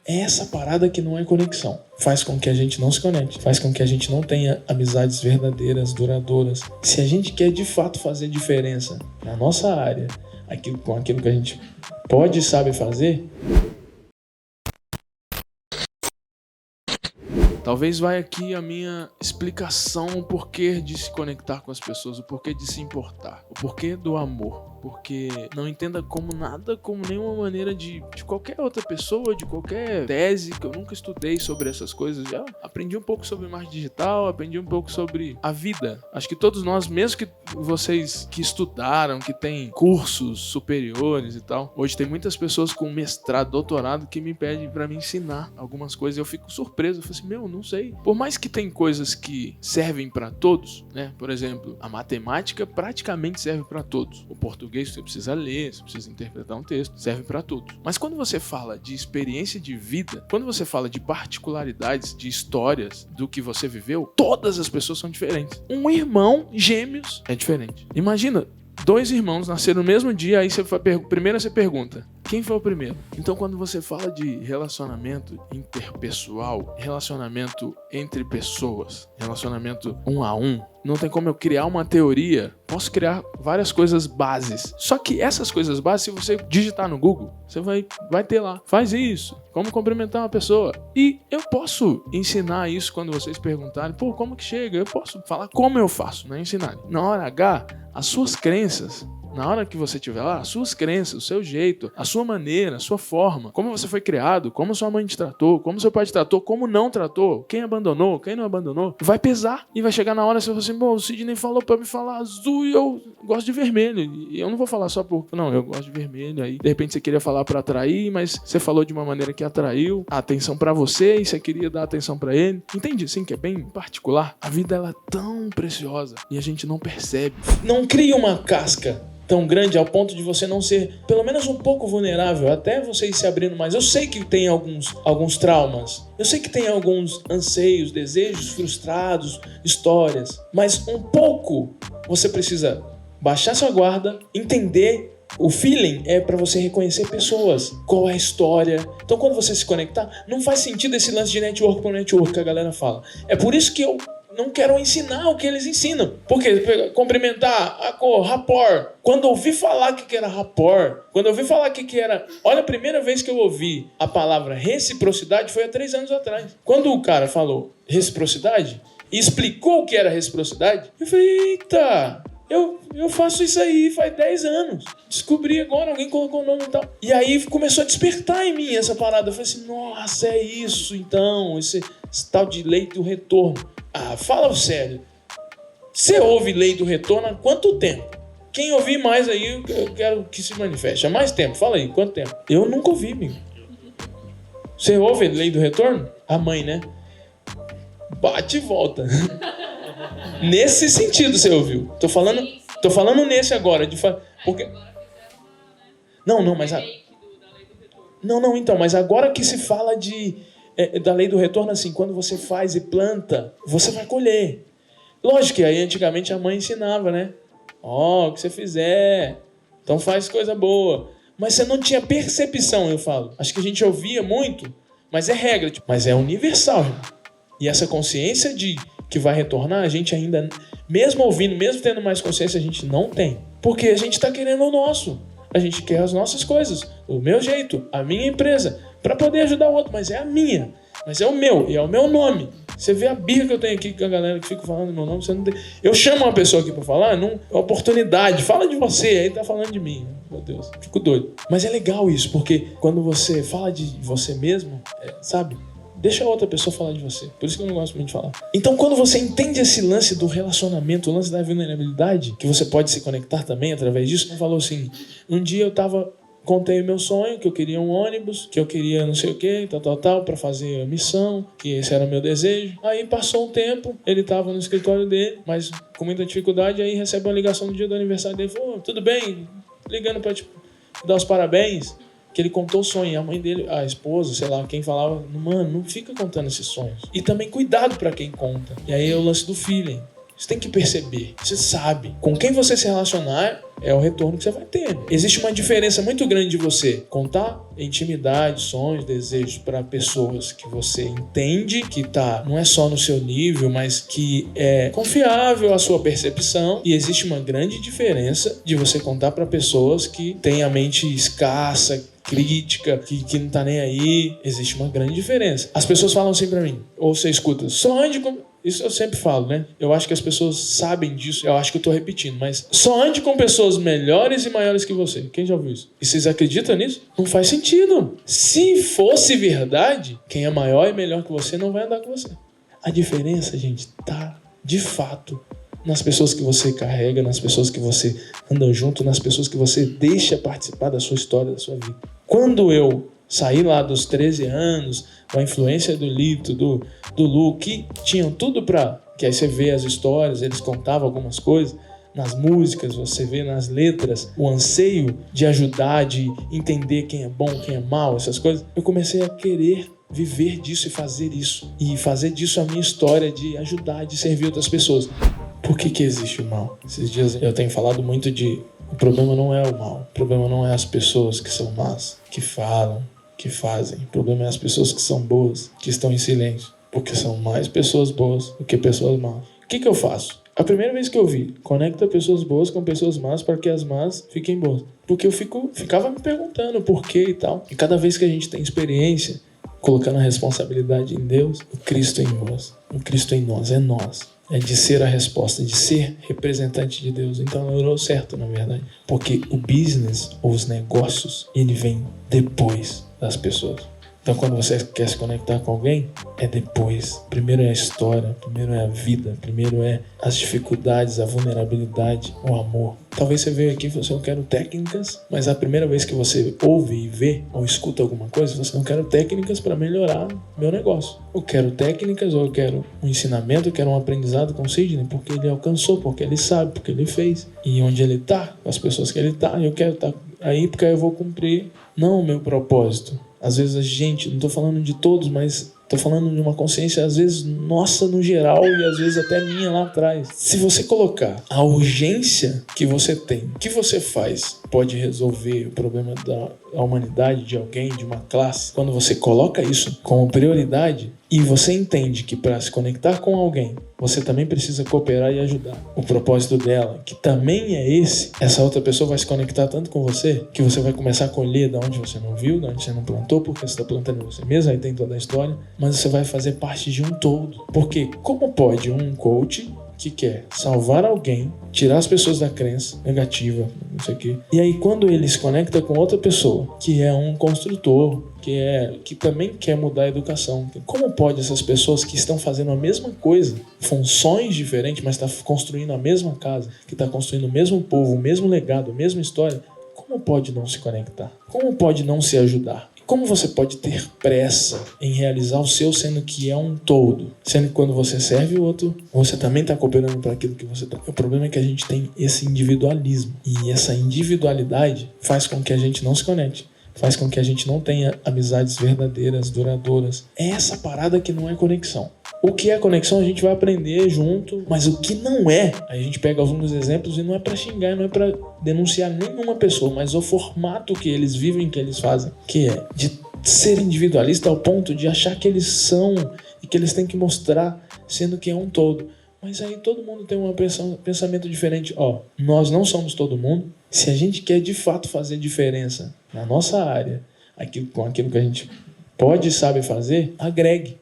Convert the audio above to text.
É essa parada que não é conexão. Faz com que a gente não se conecte. Faz com que a gente não tenha amizades verdadeiras, duradouras. Se a gente quer de fato fazer diferença na nossa área, com aquilo que a gente pode e sabe fazer... Talvez vai aqui a minha explicação, o porquê de se conectar com as pessoas, o porquê de se importar, o porquê do amor. Porque não entenda como nada, como nenhuma maneira de qualquer outra pessoa, de qualquer tese, que eu nunca estudei sobre essas coisas. Já aprendi um pouco sobre marketing digital, aprendi um pouco sobre a vida. Acho que todos nós, mesmo que vocês que estudaram, que têm cursos superiores e tal, hoje tem muitas pessoas com mestrado, doutorado, que me pedem pra me ensinar algumas coisas. Eu fico surpreso, eu falo assim, não sei. Por mais que tem coisas que servem pra todos, né? Por exemplo, a matemática praticamente serve pra todos. O português você precisa ler, você precisa interpretar um texto, serve pra todos. Mas quando você fala de experiência de vida, quando você fala de particularidades, de histórias do que você viveu, todas as pessoas são diferentes. Um irmão, gêmeos, é diferente. Imagina, 2 irmãos nasceram no mesmo dia, aí primeiro você pergunta, quem foi o primeiro? Então, quando você fala de relacionamento interpessoal, relacionamento entre pessoas, relacionamento 1 a 1, não tem como eu criar uma teoria. Posso criar várias coisas bases. Só que essas coisas bases, se você digitar no Google, você vai ter lá. Faz isso. Como cumprimentar uma pessoa. E eu posso ensinar isso quando vocês perguntarem, como que chega? Eu posso falar como eu faço, não é ensinar. Na hora H, as suas crenças... Na hora que você estiver lá, as suas crenças, o seu jeito, a sua maneira, a sua forma, como você foi criado, como sua mãe te tratou, como seu pai te tratou, como não tratou, quem abandonou, quem não abandonou, vai pesar e vai chegar na hora e você vai falar assim, o Sidney falou pra me falar azul e eu gosto de vermelho. E eu não vou falar só não, eu gosto de vermelho. Aí, de repente, você queria falar pra atrair, mas você falou de uma maneira que atraiu a atenção pra você e você queria dar atenção pra ele. Entende? Assim, que é bem particular. A vida, ela é tão preciosa e a gente não percebe. Não cria uma casca tão grande ao ponto de você não ser, pelo menos um pouco vulnerável, até você ir se abrindo mais. Eu sei que tem alguns traumas, eu sei que tem alguns anseios, desejos frustrados, histórias, mas um pouco você precisa baixar sua guarda, entender. O feeling é para você reconhecer pessoas, qual é a história. Então, quando você se conectar, não faz sentido esse lance de network por network que a galera fala. É por isso que eu não quero ensinar o que eles ensinam. Porque cumprimentar, a cor, rapport. Quando eu ouvi falar que era rapport, quando eu ouvi falar que era... Olha, a primeira vez que eu ouvi a palavra reciprocidade foi há 3 anos atrás. Quando o cara falou reciprocidade e explicou o que era reciprocidade, eu falei, eita... Eu faço isso aí faz 10 anos. Descobri agora, alguém colocou o nome e tal. E aí começou a despertar em mim essa parada. Eu falei assim, nossa, é isso então, esse tal de lei do retorno. Fala sério. Você ouve lei do retorno há quanto tempo? Quem ouvir mais aí, eu quero que se manifeste. Há mais tempo, fala aí, quanto tempo? Eu nunca ouvi, amigo. Você ouve lei do retorno? A mãe, né? Bate e volta. Nesse sentido você ouviu. Tô falando nesse agora. Porque... Não, mas... Então, mas agora que se fala da lei do retorno, assim, quando você faz e planta, você vai colher. Lógico que aí antigamente a mãe ensinava, né? O que você fizer, então faz coisa boa. Mas você não tinha percepção, eu falo. Acho que a gente ouvia muito, mas é regra. Mas é universal, irmão. E essa consciência de que vai retornar, a gente ainda, mesmo ouvindo, mesmo tendo mais consciência, a gente não tem. Porque a gente tá querendo o nosso. A gente quer as nossas coisas, o meu jeito, a minha empresa, para poder ajudar o outro. Mas é a minha, mas é o meu, e é o meu nome. Você vê a birra que eu tenho aqui com a galera que fica falando meu nome. Você não tem... Eu chamo uma pessoa aqui para falar, oportunidade, fala de você, aí tá falando de mim. Meu Deus, fico doido. Mas é legal isso, porque quando você fala de você mesmo, sabe? Deixa a outra pessoa falar de você. Por isso que eu não gosto muito de falar. Então, quando você entende esse lance do relacionamento, o lance da vulnerabilidade, que você pode se conectar também através disso, eu falo assim, um dia eu contei o meu sonho, que eu queria um ônibus, que eu queria não sei o que, tal, pra fazer a missão, que esse era o meu desejo. Aí passou um tempo, ele tava no escritório dele, mas com muita dificuldade, aí recebe uma ligação no dia do aniversário dele, falou, tudo bem? Ligando pra dar os parabéns. Que ele contou o sonho, e a mãe dele, a esposa, sei lá, quem falava, mano, não fica contando esses sonhos. E também cuidado pra quem conta. E aí é o lance do feeling. Você tem que perceber. Você sabe. Com quem você se relacionar é o retorno que você vai ter. Existe uma diferença muito grande de você contar intimidade, sonhos, desejos para pessoas que você entende que não é só no seu nível, mas que é confiável à sua percepção. E existe uma grande diferença de você contar para pessoas que têm a mente escassa, crítica, que não tá nem aí. Existe uma grande diferença. As pessoas falam assim pra mim, ou você escuta, só ande com... Isso eu sempre falo, né? Eu acho que as pessoas sabem disso, eu acho que eu tô repetindo, mas só ande com pessoas melhores e maiores que você. Quem já ouviu isso? E vocês acreditam nisso? Não faz sentido. Se fosse verdade, quem é maior e melhor que você não vai andar com você. A diferença, gente, tá de fato nas pessoas que você carrega, nas pessoas que você anda junto, nas pessoas que você deixa participar da sua história, da sua vida. Quando eu saí lá dos 13 anos, com a influência do Lito, do Lu, que tinham tudo pra... Que aí você vê as histórias, eles contavam algumas coisas, nas músicas, você vê nas letras, o anseio de ajudar, de entender quem é bom, quem é mal, essas coisas. Eu comecei a querer viver disso e fazer isso. E fazer disso a minha história, de ajudar, de servir outras pessoas. Por que existe o mal? Esses dias eu tenho falado muito de... O problema não é o mal. O problema não é as pessoas que são más, que falam, que fazem. O problema é as pessoas que são boas, que estão em silêncio. Porque são mais pessoas boas do que pessoas más. O que eu faço? A primeira vez que eu vi, conecta pessoas boas com pessoas más para que as más fiquem boas. Porque eu ficava me perguntando por quê e tal. E cada vez que a gente tem experiência, colocando a responsabilidade em Deus, o Cristo em vós, o Cristo em nós, é nós. É de ser a resposta, de ser representante de Deus. Então não deu certo, na verdade. Porque o business, ou os negócios, ele vem depois das pessoas. Então quando você quer se conectar com alguém, é depois. Primeiro é a história, primeiro é a vida, primeiro é as dificuldades, a vulnerabilidade, o amor. Talvez você veja aqui e fale assim, eu quero técnicas, mas a primeira vez que você ouve e vê ou escuta alguma coisa, você não quer técnicas para melhorar meu negócio. Eu quero técnicas, ou eu quero um ensinamento, eu quero um aprendizado com o Sidney, porque ele alcançou, porque ele sabe, porque ele fez. E onde ele está, com as pessoas que ele está, eu quero estar aí porque eu vou cumprir, não o meu propósito. Às vezes a gente, não estou falando de todos, mas estou falando de uma consciência, às vezes, nossa no geral e às vezes até minha lá atrás. Se você colocar a urgência que você tem, o que você faz pode resolver o problema da humanidade, de alguém, de uma classe. Quando você coloca isso como prioridade e você entende que para se conectar com alguém, você também precisa cooperar e ajudar. O propósito dela, que também é esse, essa outra pessoa vai se conectar tanto com você, que você vai começar a colher de onde você não viu, de onde você não plantou, porque você está plantando você mesmo, aí tem toda a história, mas você vai fazer parte de um todo. Porque como pode um coach que quer salvar alguém, tirar as pessoas da crença negativa, não sei o quê, e aí quando ele se conecta com outra pessoa, que é um construtor, que também quer mudar a educação, como pode essas pessoas que estão fazendo a mesma coisa, funções diferentes, mas estão construindo a mesma casa, que está construindo o mesmo povo, o mesmo legado, a mesma história, como pode não se conectar? Como pode não se ajudar? Como você pode ter pressa em realizar o seu, sendo que é um todo? Sendo que quando você serve o outro, você também está cooperando para aquilo que você está. O problema é que a gente tem esse individualismo. E essa individualidade faz com que a gente não se conecte. Faz com que a gente não tenha amizades verdadeiras, duradouras. É essa parada que não é conexão. O que é conexão a gente vai aprender junto, mas o que não é, a gente pega alguns exemplos e não é para xingar, não é para denunciar nenhuma pessoa, mas o formato que eles vivem, que eles fazem, que é de ser individualista ao ponto de achar que eles são e que eles têm que mostrar, sendo que é um todo. Mas aí todo mundo tem um pensamento diferente. Nós não somos todo mundo. Se a gente quer de fato fazer diferença na nossa área, com aquilo que a gente pode e sabe fazer, agregue.